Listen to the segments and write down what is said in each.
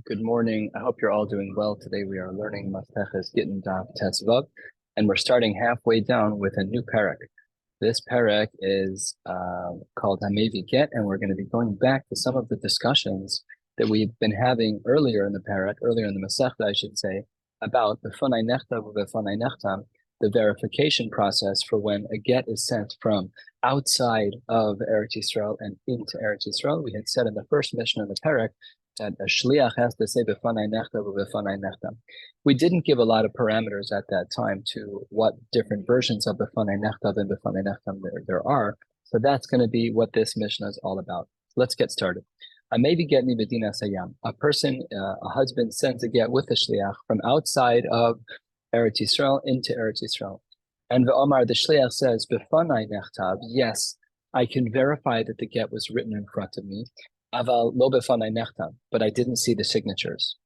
Good morning. I hope you're all doing well. Today we are learning Maseches Gittin Daf Tesvav, and we're starting halfway down with a new parak. This parak is called Hamevi Get, and we're going to be going back to some of the discussions that we've been having earlier in the parak, earlier in the Masechta, I should say, about the B'fanai Nechtav u'B'fanai Nechtam, the verification process for when a get is sent from outside of Eretz Yisrael and into Eretz Yisrael. We had said in the first mission of the parak that a shliach has to say b'fanai nechtav u'b'fanai nechtam. We didn't give a lot of parameters at that time to what different versions of b'fanai nechtav and b'fanai nechtam there are. So that's going to be what this Mishnah is all about. Let's get started. Maybe get me medina sayam. A person, a husband sends a get with a shliach from outside of Eretz Yisrael into Eretz Yisrael. And the Omar, the shliach says, b'fanai nechtav, yes, I can verify that the get was written in front of me. Aval lo b'fanai nechtam, but I didn't see the signatures.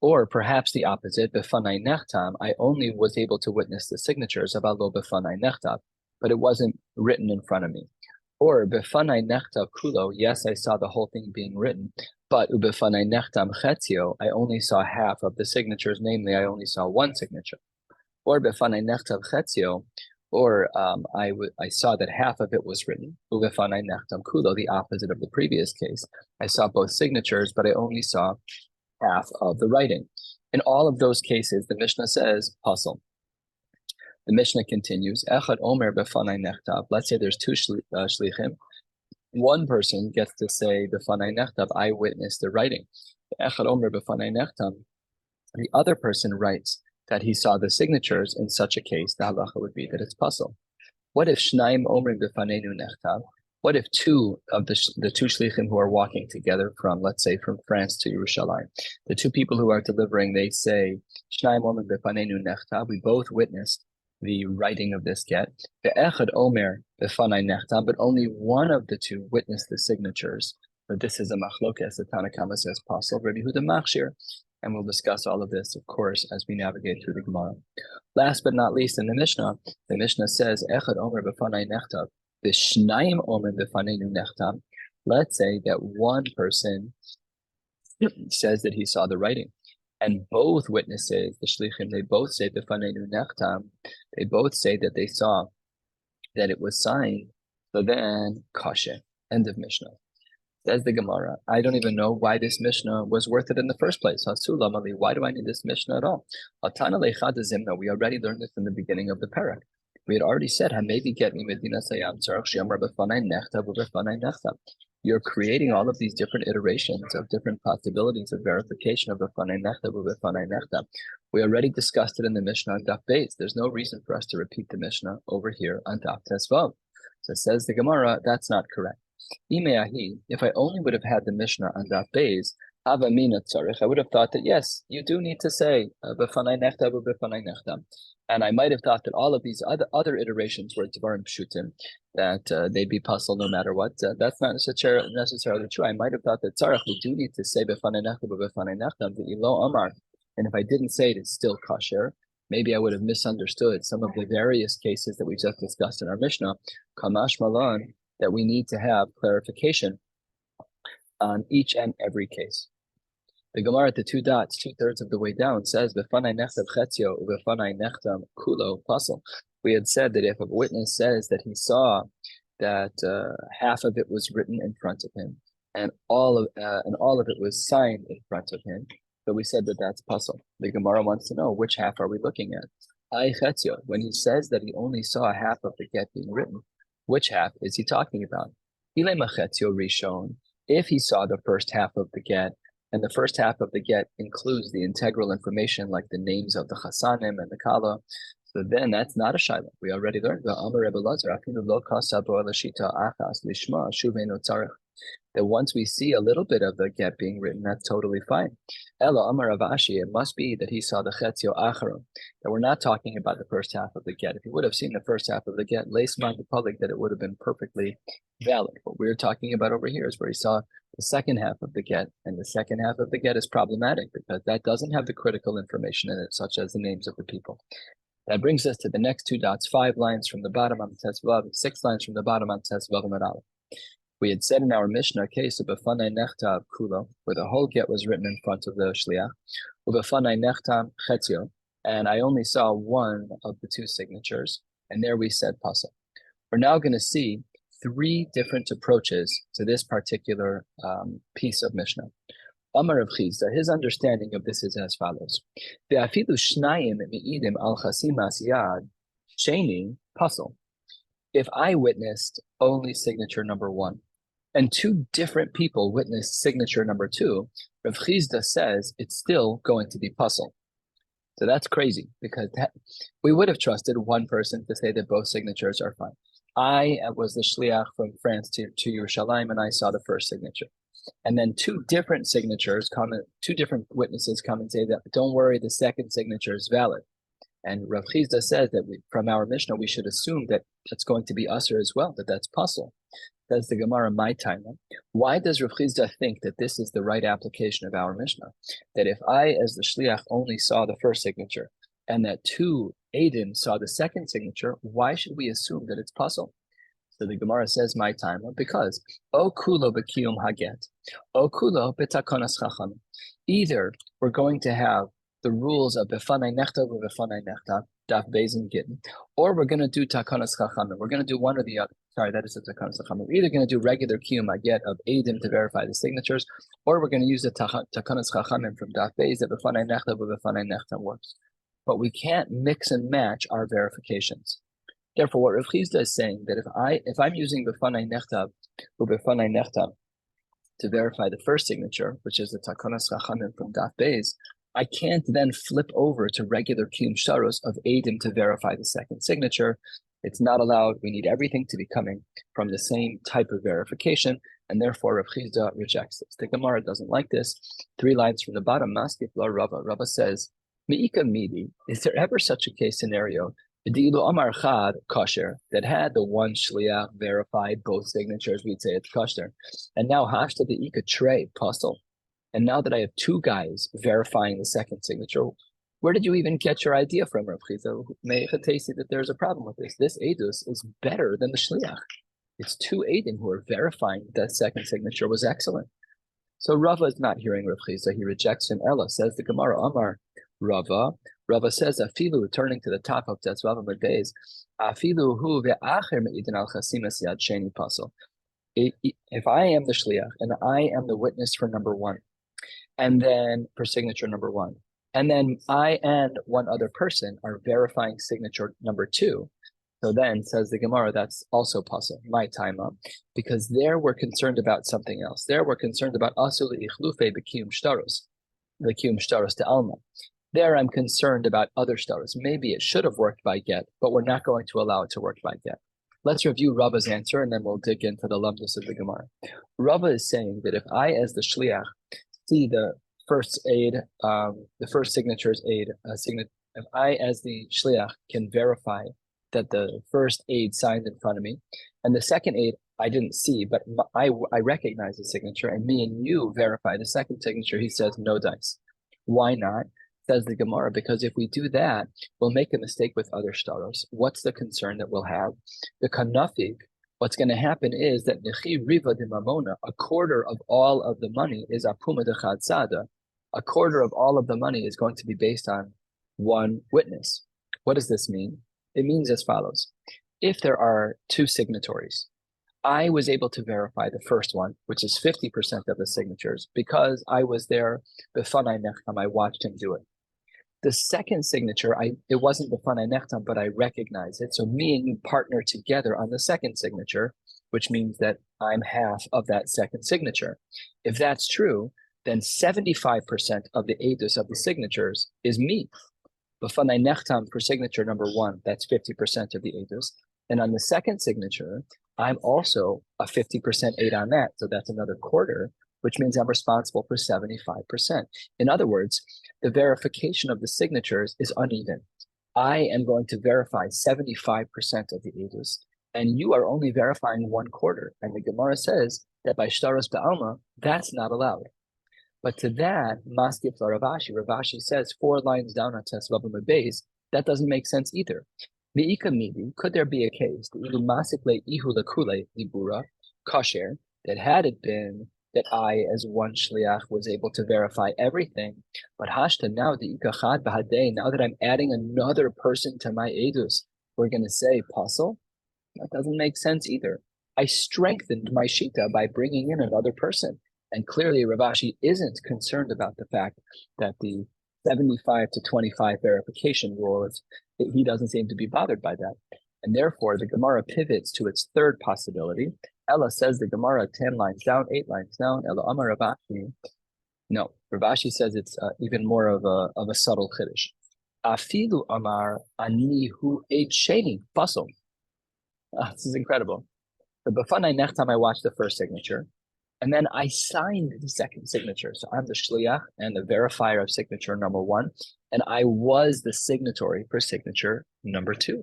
Or perhaps the opposite, b'fanai nechtam, I only was able to witness the signatures, aval lo b'fanai nechtam, but it wasn't written in front of me. Or b'fanai nechtav kulo, yes, I saw the whole thing being written, but u'b'fanai nechtam chetzio, I only saw half of the signatures, namely, I only saw one signature. Or b'fanai nechtav chetzio, or I saw that half of it was written, uvefanai nechtam kulo, the opposite of the previous case. I saw both signatures, but I only saw half of the writing. In all of those cases, the Mishnah says, puzzle. The Mishnah continues, echad omer befanai nechtav. Let's say there's two shlichim. One person gets to say, befanai nechtav, I witnessed the writing. Echad omer befanai nechtam. The other person writes that he saw the signatures. In such a case, the halacha would be that it's puzzle. What if shnaim omrim b'fanenu nechtav? What if two of the two shlichim who are walking together from, let's say, from France to Yerushalayim, the two people who are delivering, they say, shnaim omrim b'fanenu nechtav, we both witnessed the writing of this get. Ve'echad omer b'fanai nechtav, but only one of the two witnessed the signatures. But this is a machlokes. The Tanna Kama says puzzle. Rabbi Yehuda machshir. And we'll discuss all of this, of course, as we navigate through the Gemara. Last but not least, in the Mishnah says, Echad omer b'fanai nechtav, v'shnayim omer b'fanenu nechtav. Let's say that one person says that he saw the writing, and both witnesses, the shlichim, they both say b'fanenu nechtav, they both say that they saw that it was signed. So then, kashe, end of Mishnah. Says the Gemara, I don't even know why this Mishnah was worth it in the first place. Why do I need this Mishnah at all? We already learned this in the beginning of the parak. We had already said, you're creating all of these different iterations of different possibilities of verification of b'fanai nechtav u'b'fanai nechtam. We already discussed it in the Mishnah on Daf Beis. There's no reason for us to repeat the Mishnah over here on Daf Tesvav. So says the Gemara, that's not correct. If I only would have had the Mishnah on Daf Beis, I would have thought that yes, you do need to say b'fanai nechtav u'b'fanai nechtam, and I might have thought that all of these other iterations were dvarim pshutim, that they'd be puzzled no matter what. That's not necessarily true. I might have thought that tzarech, we do need to say b'fanai nechtav u'b'fanai nechtam, the ilo amar, and if I didn't say it, it's still kasher. Maybe I would have misunderstood some of the various cases that we just discussed in our Mishnah. Kamash malan, that we need to have clarification on each and every case. The Gemara at the two dots, 2/3 of the way down, says, B'fanai nechtav chetzio, u'b'fanai nechtam kulo pasal. We had said that if a witness says that he saw that half of it was written in front of him, and all of it was signed in front of him, so we said that that's pasal. The Gemara wants to know, which half are we looking at? Ai chetzio, when he says that he only saw half of the get being written, which half is he talking about? If he saw the first half of the get, and the first half of the get includes the integral information like the names of the chasanim and the kala, so then that's not a shayla. We already learned that once we see a little bit of the get being written, that's totally fine. Ella Amar Avashi, it must be that he saw the chetzio acharon, that we're not talking about the first half of the get. If he would have seen the first half of the get, leisman the public, that it would have been perfectly valid. What we're talking about over here is where he saw the second half of the get, and the second half of the get is problematic because that doesn't have the critical information in it, such as the names of the people. That brings us to the next two dots, 5 lines from the bottom on Tesvav, 6 lines from the bottom on Tesvav and Aleph. We had said in our Mishnah case of Befanai Nechtav Kulo, where the whole get was written in front of the Shliach, Ubefanai Nechtam Chetzio, and I only saw one of the two signatures, and there we said Pasuk. We're now going to see three different approaches to this particular piece of Mishnah. Amar Rav Chizda, his understanding of this is as follows: Ve'afilu shnayim mi'idim al chasimas yad sheni pasel. If I witnessed only signature number one, and two different people witnessed signature number two, Rav Chizda says it's still going to be pasel. So that's crazy, because we would have trusted one person to say that both signatures are fine. I was the shliach from France to Yerushalayim, and I saw the first signature. And then two different witnesses come and say that, don't worry, the second signature is valid. And Rav Chizda says that from our Mishnah, we should assume that that's going to be usher as well, that's pasel. That's the Gemara, my time. Why does Rav Chizda think that this is the right application of our Mishnah? That if I, as the shliach, only saw the first signature, and that two Eidim saw the second signature, why should we assume that it's pasel? So the Gemara says, my time, because O kulo b'kiyum haget, O kulo b'takonas chacham. Either we're going to have the rules of befanai nechtav or befanai nechtav, daf beis and gittin, or we're going to do takonas chacham. We're going to do one or the other. Sorry, that is a takonas chacham. We're either going to do regular kiyum haget of Eidim to verify the signatures, or we're going to use the takonas chacham from daf beis that befanai nechtav or befanai nechtav works. But we can't mix and match our verifications. Therefore, what Rav Chizda is saying, that if I'm using befanai nechtav or befanai nechtav to verify the first signature, which is the takonas chachamim from daf beis, I can't then flip over to regular kiyum sharos of Eidim to verify the second signature. It's not allowed. We need everything to be coming from the same type of verification, and therefore Rav Chizda rejects this. The Gemara doesn't like this. 3 lines from the bottom, Maskif la Rava. Rava says, Me'ika midi, is there ever such a case scenario Amar Chad kosher, that had the one shliach verified both signatures, we'd say it's kosher. And now hashta the ika trey pastel. And now that I have two guys verifying the second signature, where did you even get your idea from, Rav Chizda? That there's a problem with this. This edus is better than the shliach. It's two Eidim who are verifying that second signature was excellent. So Rava is not hearing Rav Chizda. He rejects him. Ella says the Gemara, Amar Rava. Rava says, Afilu, turning to the top of Tetzvav Days, Afilu hu ve'acher me'idin al chasimas yad sheni pasel. If I am the shliach and I am the witness for number one, and then for signature number one, and then I and one other person are verifying signature number two, so then, says the Gemara, that's also pasel, my time up, because there we're concerned about something else. There we're concerned about asul ichlufe b'kiyum shtaros, the kiyum shtaros to alma. There I'm concerned about other shtaros. Maybe it should have worked by get, but we're not going to allow it to work by get. Let's review Rava's answer, and then we'll dig into the lumdus of the Gemara. Rava is saying that if I, as the shliach, see the first aid, the first signature's aid, if I, as the shliach, can verify that the first aid signed in front of me, and the second aid I didn't see, but I recognize the signature, and me and you verify the second signature, he says no dice. Why not? Says the Gemara, because if we do that, we'll make a mistake with other shtaros. What's the concern that we'll have? The kanafig, what's going to happen is that nechi riva de mamona, a quarter of all of the money is apuma de chadsada. A quarter of all of the money is going to be based on one witness. What does this mean? It means as follows. If there are two signatories, I was able to verify the first one, which is 50% of the signatures, because I was there, befanai nechtam, I watched him do it. The second signature, it wasn't befanai nechtam, but I recognize it. So me and you partner together on the second signature, which means that I'm half of that second signature. If that's true, then 75% of the edus of the signatures is me. Befanai nechtam for signature number one, that's 50% of the edus. And on the second signature, I'm also a 50% aid on that. So that's another quarter, which means I'm responsible for 75%. In other words, the verification of the signatures is uneven. I am going to verify 75% of the edus, and you are only verifying 1/4. And the Gemara says that by shtaros ba'alma, that's not allowed. But to that, Maskif la Ravashi, Ravashi says 4 lines down on Tesvav Beis, that doesn't make sense either. Could there be a case, kosher, that had it been that I, as one shliach, was able to verify everything, but hashta now the ikachad b'hadei, now that I'm adding another person to my edus, we're going to say pasul? That doesn't make sense either. I strengthened my shita by bringing in another person. And clearly Rav Ashi isn't concerned about the fact that the 75 to 25 verification rule, he doesn't seem to be bothered by that. And therefore, the Gemara pivots to its third possibility. Ella says the Gemara 10 lines down, 8 lines down. Ella Amar Rav Ashi. No, Rav Ashi says it's even more of a subtle chiddush. Afilu Amar ani hu eid sheni pasul. This is incredible. The B'fanai Nechtam, I watched the first signature, and then I signed the second signature. So I'm the shliach and the verifier of signature number 1, and I was the signatory for signature number 2.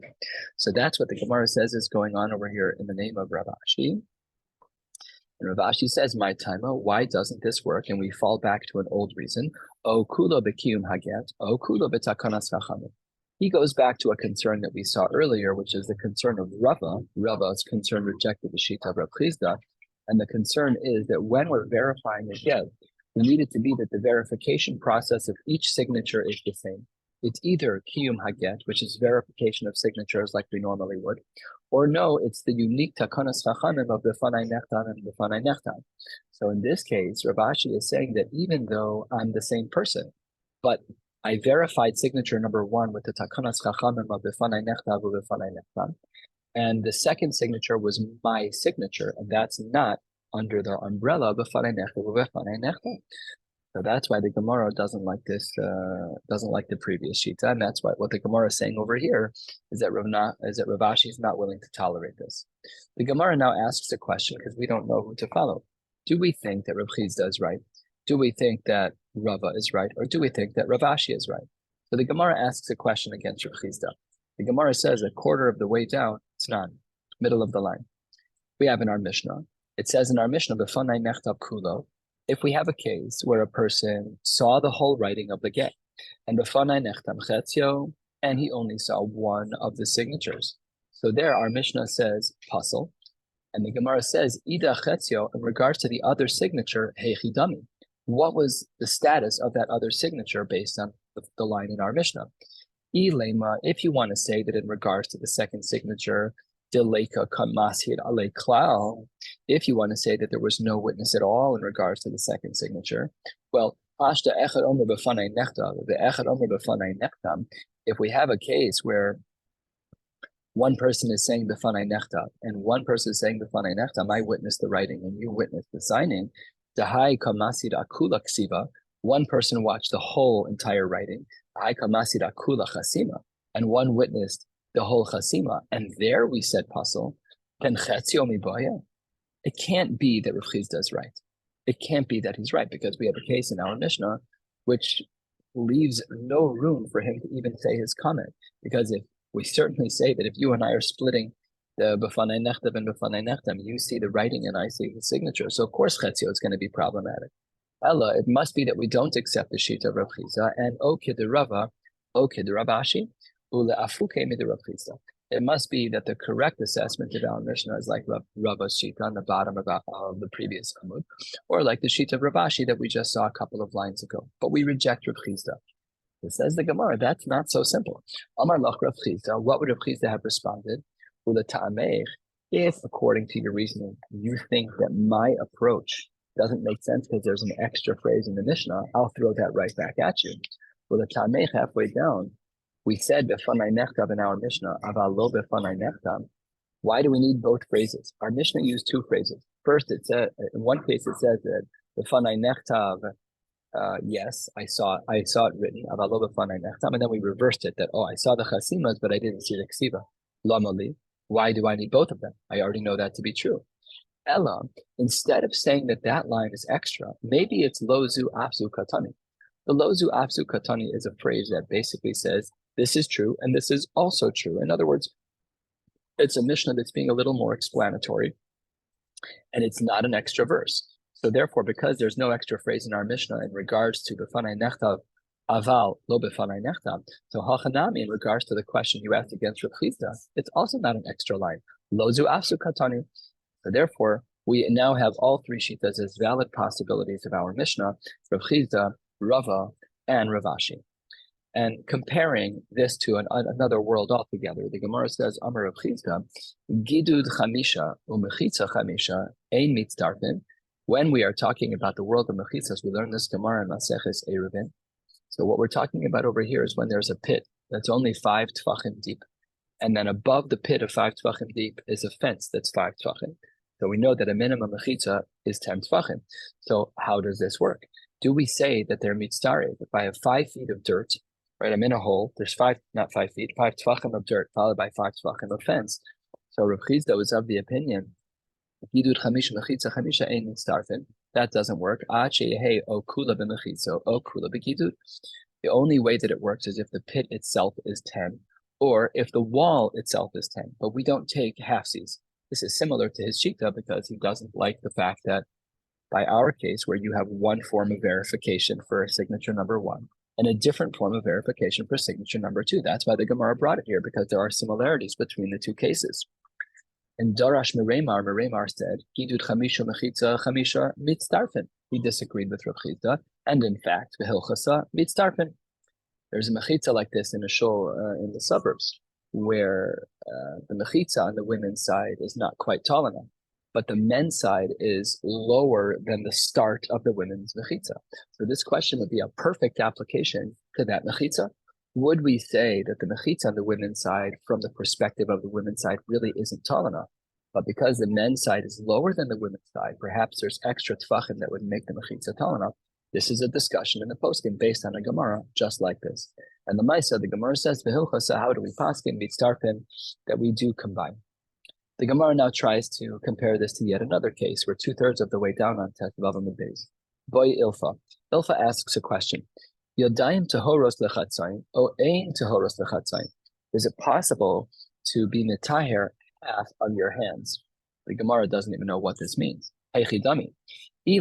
So that's what the Gemara says is going on over here in the name of Rav Ashi. And Rav Ashi says, my taima, why doesn't this work? And we fall back to an old reason. O kulo b'kiyum haget, o kulo b'takanas chachamim. He goes back to a concern that we saw earlier, which is the concern of Rava. Rava's concern rejected the shita of Rav Chizda, and the concern is that when we're verifying a get, we need it to be that the verification process of each signature is the same. It's either kiyum haget, which is verification of signatures like we normally would, or no, it's the unique takanas chachamim of the fanai nechtam and the fanai nechtam. So in this case, Rav Ashi is saying that even though I'm the same person, but I verified signature number 1 with the takanas chachamim of the fanai nechtam and the fanai nechtam, and the second signature was my signature, and that's not under the umbrella of the fanai nechtam and the fanai nechtam. So that's why the Gemara doesn't like this, doesn't like the previous shita, and that's why what the Gemara is saying over here is that Rav Ashi is not willing to tolerate this. The Gemara now asks a question because we don't know who to follow. Do we think that Rav Chizda is right? Do we think that Rava is right, or do we think that Rav Ashi is right? So the Gemara asks a question against Rav Chizda. The Gemara says a quarter of the way down, it's not middle of the line. We have in our Mishnah. It says in our Mishnah, "B'fanai nechtab kulo." If we have a case where a person saw the whole writing of the get, and b'fanai nechtam chetzio, and he only saw one of the signatures. So there, our Mishnah says pasul, and the Gemara says ida chetzio in regards to the other signature heichidami. What was the status of that other signature based on the line in our Mishnah? Ilema, if you want to say that in regards to the second signature, deleka kamashir ale klal, if you want to say that there was no witness at all in regards to the second signature, well, ashta echad omer b'fanai nechtam, the echad omer b'fanai nechtam, if we have a case where one person is saying b'fanai nechtam and one person is saying b'fanai nechtam, I witnessed the writing and you witnessed the signing, dahai kamashir akula ksiva, one person watched the whole entire writing, dahai kamashir akula chasima, and one witnessed the whole chasima, and there we said pasul, then chetzio mibaya. It can't be that Rav Chizda is right. It can't be that he's right, because we have a case in our Mishnah which leaves no room for him to even say his comment. Because if we certainly say that if you and I are splitting the b'fanai nechtam and b'fanai nechtam, you see the writing and I see the signature. So of course chetzio is going to be problematic. Ella, it must be that we don't accept the shita of Rav Chizda, and o kid Rava, o kid Rav Ashi. It must be that the correct assessment of our Mishnah is like Rava's shita on the bottom of the previous Amud, or like the shita of Rav Ashi that we just saw a couple of lines ago. But we reject Rav Chizda. It says the Gemara, that's not so simple. Amar lach Rav Chizda, what would Rav Chizda have responded? If, according to your reasoning, you think that my approach doesn't make sense because there's an extra phrase in the Mishnah, I'll throw that right back at you. Well, the Tameh halfway down, we said b'fanai nechtam in our Mishnah, aval lo b'fanai nechtam. Why do we need both phrases? Our Mishnah used two phrases. First, it said in one case it says that b'fanai nechtam, yes, I saw it written, aval lo b'fanai nechtam, and then we reversed it that I saw the chasimas, but I didn't see the ksiva. Lamali. Why do I need both of them? I already know that to be true. Ella, instead of saying that line is extra, maybe it's lozu afzu katani. The lozu afzu katani is a phrase that basically says this is true, and this is also true. In other words, it's a Mishnah that's being a little more explanatory, and it's not an extra verse. So therefore, because there's no extra phrase in our Mishnah in regards to b'fanai nechtav, aval lo b'fanai nechtav, so hachanami in regards to the question you asked against Rav Chizda, it's also not an extra line. Lozu afsu katani. So therefore, We now have all three shitas as valid possibilities of our Mishnah, Rav Chizda, Rava, and Rav Ashi. And comparing this to another world altogether, the Gemara says, Amar Rav Chizda, Gidud Chamisha u'Mechitza Chamisha ein mitzdarfin. When we are talking about the world of Mechitzas, we learn this Gemara in Maseches Eruvin. So what we're talking about over here is when there's a pit that's only 5 tefachim deep. And then above the pit of 5 tefachim deep is a fence that's 5 tefachim. So we know that a minimum mechitza is 10 tefachim. So how does this work? Do we say that they're mitzdarei? If I have 5 feet of dirt, right, I'm in a hole, there's 5 tefachim of dirt, followed by 5 tefachim of fence. So Rav Chizda was of the opinion, that doesn't work. The only way that it works is if the pit itself is 10, or if the wall itself is 10, but we don't take halfsies. This is similar to his shita because he doesn't like the fact that by our case, where you have one form of verification for signature number 1 and a different form of verification for signature number 2. That's why the Gemara brought it here, because there are similarities between the two cases. And Darash Meremar said, Gidud Chamisha Mechitza Chamisha Mitzdarfin. He disagreed with Rav Chizda, and in fact, V'hilchasa Mitzdarfin. There's a mechitza like this in a shul in the suburbs, where the mechitza on the women's side is not quite tall enough, but the men's side is lower than the start of the women's mechitza. So this question would be a perfect application to that mechitza. Would we say that the mechitza on the women's side, from the perspective of the women's side, really isn't tall enough? But because the men's side is lower than the women's side, perhaps there's extra tefachim that would make the mechitza tall enough. This is a discussion in the poskim based on a Gemara just like this. And the Maisa, the Gemara says, V'hilchasa, how do we paskin, mitzdarfin, that we do combine. The Gemara now tries to compare this to yet another case. We're 2/3 of the way down on Tet Vav Amud Beis. Boy Ilfa. Ilfa asks a question. Yodayim tehoros lechatzayin, o ein tehoros lechatzayin. Is it possible to be mitaher half of your hands? The Gemara doesn't even know what this means. Heichidami. If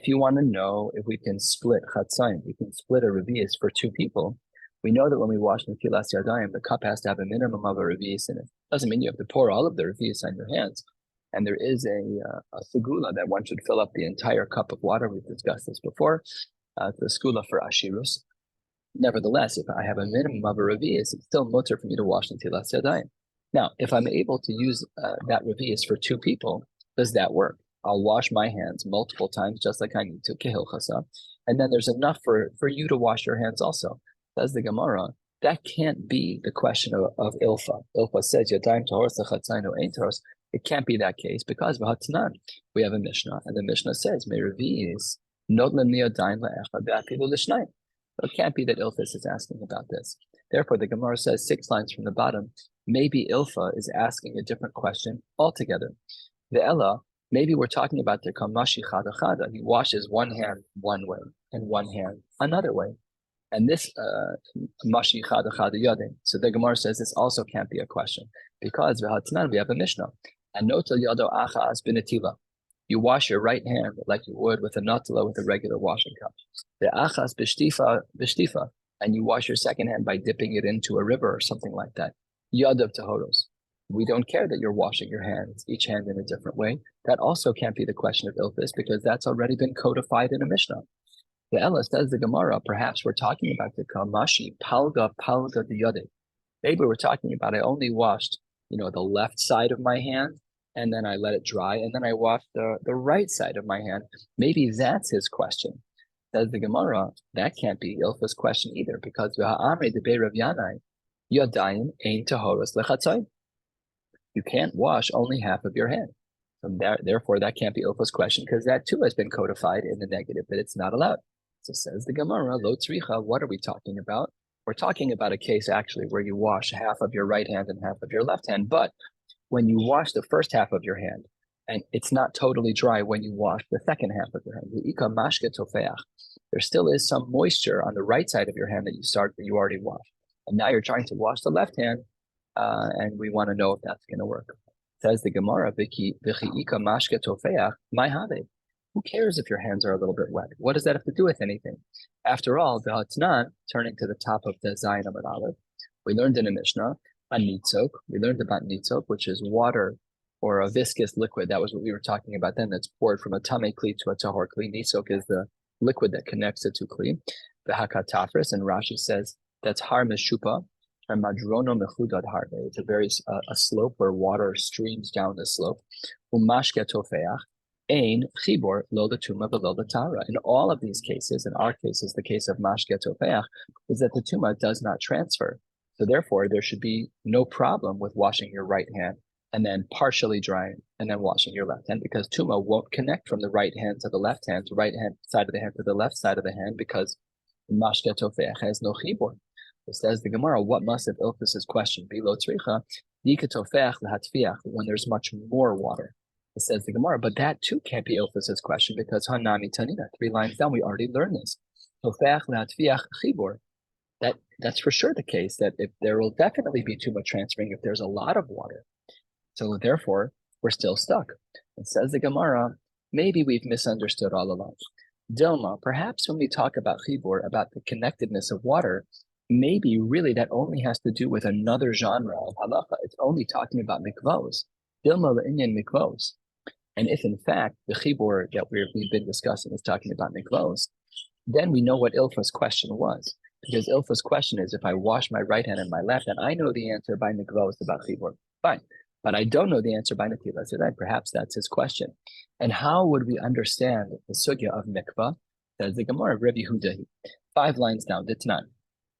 you want to know if we can split chatzayim, we can split a revius for 2 people. We know that when we wash netilas yadayim, the cup has to have a minimum of a revius in it. Doesn't mean you have to pour all of the revius on your hands. And there is a segula that one should fill up the entire cup of water. We've discussed this before. The segula for ashirus. Nevertheless, if I have a minimum of a revius, it's still mutter for me to wash netilas yadayim. Now, if I'm able to use that revius for 2 people, does that work? I'll wash my hands multiple times, just like I need to, kehilchasa, and then there's enough for you to wash your hands also. Says the Gemara, that can't be the question of Ilfa. Ilfa says, Yadayim tahoros lechatzayin ein tahoros. It can't be that case because v'hatnan, we have a Mishnah, and the Mishnah says, me revius not lemiyadayim le'echad ve'afilu l'shnayim. So it can't be that Ilfa is asking about this. Therefore, the Gemara says 6 lines from the bottom, maybe Ilfa is asking a different question altogether. The Ella, maybe we're talking about the kamashi chada chada. He washes one hand one way and one hand another way. And this mashi chada chada yadin. So the Gemara says this also can't be a question because v'hatnan, we have a Mishnah. And notel yado achas binatila. You wash your right hand like you would with a natila with a regular washing cup. The achas b'shtifa, and you wash your second hand by dipping it into a river or something like that. Yadav tahoros. We don't care that you're washing your hands, each hand in a different way. That also can't be the question of ilfis because that's already been codified in a Mishnah. The Ella says the Gemara, perhaps we're talking about the kamashi, palga diyade. Maybe we're talking about I only washed, the left side of my hand, and then I let it dry, and then I washed the right side of my hand. Maybe that's his question. Says the Gemara, that can't be Ilfa's question either, because v'ha'amrei debei Rav Yanai, yadayim ein tahoros lechatzayin. You can't wash only half of your hand. So therefore, that can't be Ilfa's question, because that too has been codified in the negative, that it's not allowed. So says the Gemara, lo tzricha, what are we talking about? We're talking about a case actually where you wash half of your right hand and half of your left hand, but when you wash the first half of your hand, and it's not totally dry when you wash the second half of your hand, there still is some moisture on the right side of your hand that you already washed. And now you're trying to wash the left hand, and we want to know if that's going to work. Says the Gemara, who cares if your hands are a little bit wet? What does that have to do with anything? After all, the Hatnan, turning to the top of the Zayin Amud Aleph, we learned in a Mishnah, on nitzok. We learned about nitzok, which is water or a viscous liquid. That was what we were talking about then. That's poured from a tamei kli to a tahor kli. Nitzok is the liquid that connects the two kli. The hakatafris, and Rashi says that's har meshupa, or madrono mechudad harve. It's a very a slope where water streams down the slope. Umashke tofeach. Ein chibor lo tuma below the tara. In all of these cases, in our case is the case of mashke tofeach, is that the tuma does not transfer. So therefore, there should be no problem with washing your right hand and then partially drying and then washing your left hand, because tuma won't connect from the right hand to the left hand, to right hand side of the hand to the left side of the hand, because mashke tofeach has no chibor. It says the Gemara, what must have Ilfus's question be? Lo tzricha dika tofeach lehatfiach, when there's much more water. It says the Gemara, but that too can't be Ilfus's question, because hanami tanina, 3 lines down, we already learned this. Tofeach lehatfiach chibor. That's for sure the case, that if there will definitely be too much transferring if there's a lot of water. So therefore, we're still stuck. It says the Gemara, maybe we've misunderstood all along. Dilma, perhaps when we talk about chibur, about the connectedness of water, maybe really that only has to do with another genre of halacha. It's only talking about mikvos. Dilma le'inyan mikvos. And if in fact the chibur that we've been discussing is talking about mikvos, then we know what Ilfa's question was. Because Ilfa's question is, if I wash my right hand and my left hand, I know the answer by mikvos about chibur. Fine. But I don't know the answer by netilas yadayim. Perhaps that's his question. And how would we understand the sugya of mikvah? Says the Gemara, Rabbi Huda, 5 lines down, Ditnan.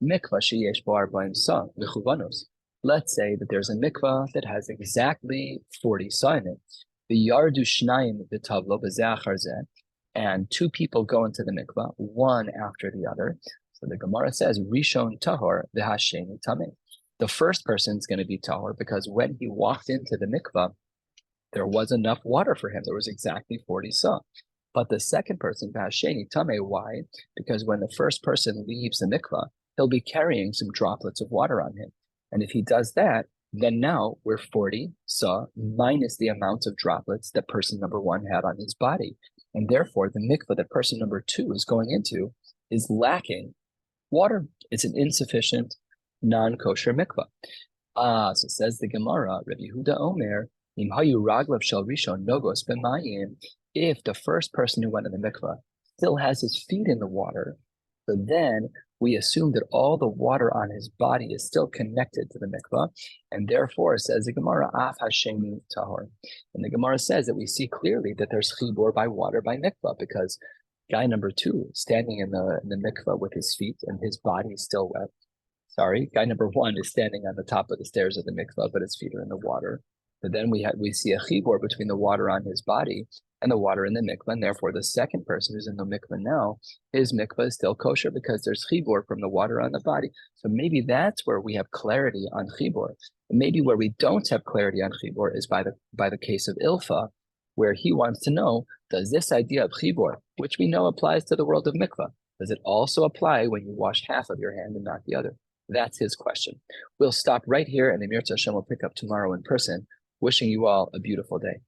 Mikvah sheyesh bo arba'im sa v'chuvanos. Let's say that there's a mikvah that has exactly 40 sa in it. The yardu shnayim v'tavlo b'zeh achar zeh, and 2 people go into the mikvah, one after the other. So the Gemara says, Rishon tahor v'hasheni tameh. The first person is going to be tahor because when he walked into the mikvah, there was enough water for him. There was exactly 40 sa. But the second person, v'hasheni tameh, why? Because when the first person leaves the mikvah, he'll be carrying some droplets of water on him. And if he does that, then now we're 40 sa minus the amount of droplets that person number 1 had on his body. And therefore, the mikvah that person number 2 is going into is lacking water. It's an insufficient, non-kosher mikvah. So says the Gemara, Rabbi Huda Omer, Im hayu raglav shel rishon nogos b'mayim. If the first person who went in the mikvah still has his feet in the water, so then we assume that all the water on his body is still connected to the mikvah, and therefore, says the Gemara, af hashemi tahor. And the Gemara says that we see clearly that there's chibur by water by mikvah, because guy number 2 standing in the mikvah with his feet and his body is still wet. Sorry, guy number 1 is standing on the top of the stairs of the mikvah, but his feet are in the water. But then we see a chibur between the water on his body and the water in the mikvah, and therefore the second person who's in the mikvah now, his mikvah is still kosher because there's chibur from the water on the body. So maybe that's where we have clarity on chibur. Maybe where we don't have clarity on chibur is by the case of Ilfa, where he wants to know, does this idea of chibur, which we know applies to the world of mikvah, does it also apply when you wash half of your hand and not the other? That's his question. We'll stop right here, and the Mirza Hashem will pick up tomorrow in person. Wishing you all a beautiful day.